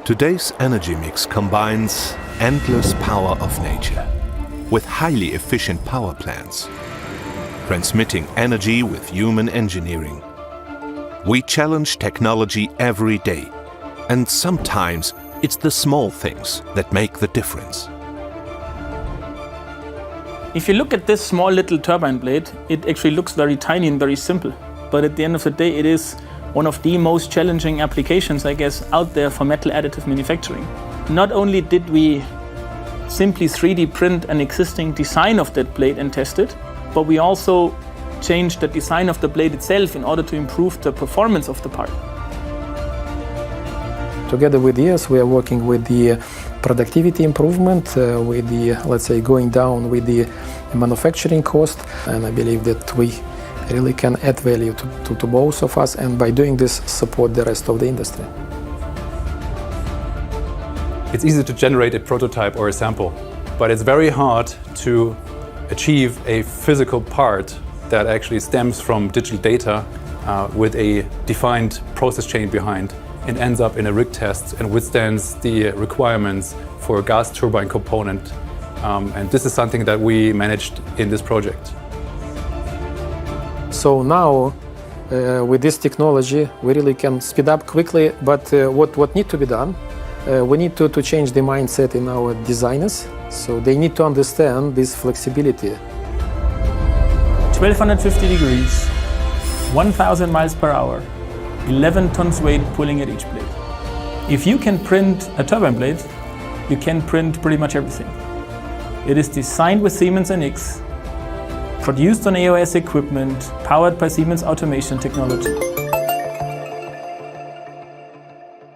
Today's energy mix combines endless power of nature with highly efficient power plants, transmitting energy with human engineering. We challenge technology every day, and sometimes it's the small things that make the difference. If you look at this small little turbine blade, it actually looks very tiny and very simple. But at the end of the day, it is one of the most challenging applications, I guess, out there for metal additive manufacturing. Not only did we simply 3D print an existing design of that blade and test it, but we also changed the design of the blade itself in order to improve the performance of the part. Together with years, we are working with the productivity improvement, with the, let's say, going down with the manufacturing cost, and I believe that we really can add value to both of us, and by doing this, support the rest of the industry. It's easy to generate a prototype or a sample, but it's very hard to achieve a physical part that actually stems from digital data with a defined process chain behind and ends up in a rig test and withstands the requirements for a gas turbine component. And this is something that we managed in this project. So now, with this technology, we really can speed up quickly, but what needs to be done? We need to change the mindset in our designers, so they need to understand this flexibility. 1250 degrees, 1000 miles per hour, 11 tons weight pulling at each blade. If you can print a turbine blade, you can print pretty much everything. It is designed with Siemens NX, produced on AOS equipment, powered by Siemens automation technology.